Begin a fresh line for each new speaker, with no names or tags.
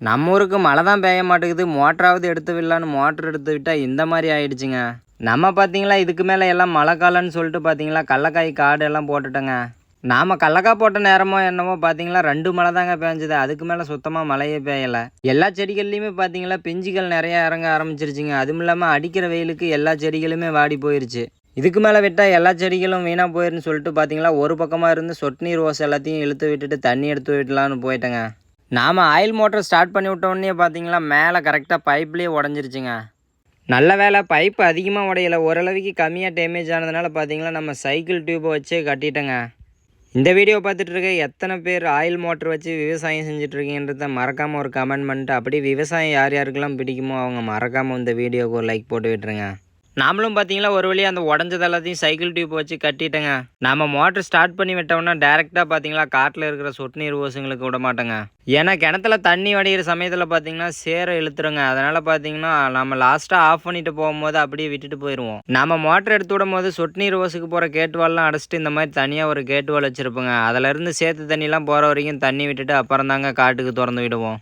நம்ம ஊருக்கு மழை தான் பெய்ய மாட்டேங்குது. மோட்டராவது எடுத்து விடலான்னு மோட்டர் எடுத்து விட்டால் இந்த மாதிரி ஆயிடுச்சுங்க. நம்ம பார்த்தீங்களா இதுக்கு மேலே எல்லாம் மழை காலம்னு சொல்லிட்டு பார்த்தீங்களா கடலக்காய் காடு எல்லாம் போட்டுட்டோங்க. நாம் கடலக்காய் போட்ட நேரமோ என்னமோ பார்த்தீங்களா 2 மழை தாங்க பேஞ்சுது. அதுக்கு மேலே சுத்தமாக மழையே பெய்யலை. எல்லா செடிகள்லையுமே பார்த்தீங்களா பிஞ்சுகள் நிறையா இறங்க ஆரம்பிச்சிருச்சுங்க. அதுவும் இல்லாமல் அடிக்கிற வெயிலுக்கு எல்லா செடிகளுமே வாடி போயிருச்சு. இதுக்கு மேலே விட்டால் எல்லா செடிகளும் வீணாக போயிருன்னு சொல்லிட்டு பார்த்தீங்களா ஒரு பக்கமாக இருந்து சொட்டு நீர் ஓசை எல்லாத்தையும் இழுத்து விட்டுட்டு தண்ணி எடுத்து விடலான்னு போயிட்டேங்க. நாம் ஆயில் மோட்டர் ஸ்டார்ட் பண்ணி விட்டோன்னே பார்த்தீங்களா மேலே கரெக்டாக பைப்லேயே உடஞ்சிருச்சுங்க. நல்ல வேலை பைப்பு அதிகமாக உடையலை, ஓரளவுக்கு கம்மியாக டேமேஜ் ஆனதுனால பார்த்தீங்களா நம்ம சைக்கிள் டியூப்பை வச்சே கட்டிட்டேங்க. இந்த வீடியோ பார்த்துட்டு இருக்க எத்தனை பேர் ஆயில் மோட்டர் வச்சு விவசாயம் செஞ்சிட்ருக்கீங்கன்றத மறக்காமல் ஒரு கமெண்ட் பண்ணிட்டு அப்படியே விவசாயம் யார் யாருக்கெல்லாம் பிடிக்குமோ அவங்க மறக்காமல் இந்த வீடியோவுக்கு ஒரு லைக் போட்டு விட்டுருங்க. நாமளும் பார்த்தீங்களா ஒரு வழியாக அந்த உடஞ்சது எல்லாத்தையும் சைக்கிள் டியூப் வச்சு கட்டிட்டேங்க. நம்ம மோட்டர் ஸ்டார்ட் பண்ணி விட்டோம்னா டேரெக்டாக பார்த்தீங்களா காட்டில் இருக்கிற சொட்டு நீர் ஓசுங்களுக்கு விட மாட்டோங்க. ஏன்னா கிணத்துல தண்ணி வடிகிற சமயத்தில் பார்த்தீங்கன்னா சேரை இழுத்துருங்க. அதனால் பார்த்தீங்கன்னா நம்ம லாஸ்ட்டாக ஆஃப் பண்ணிட்டு போகும்போது அப்படியே விட்டுட்டு போயிடுவோம். நம்ம மோட்டர் எடுத்து விடும் போது சொட்டு நீர் ஓசுக்கு போகிற கேட்டுவால்லாம் அடைச்சிட்டு இந்த மாதிரி தனியாக ஒரு கேட்டுவால் வச்சுருப்போங்க. அதிலேருந்து சேற்று தண்ணிலாம் போகிற வரைக்கும் தண்ணி விட்டுட்டு அப்புறம் தாங்க காட்டுக்கு திறந்து விடுவோம்.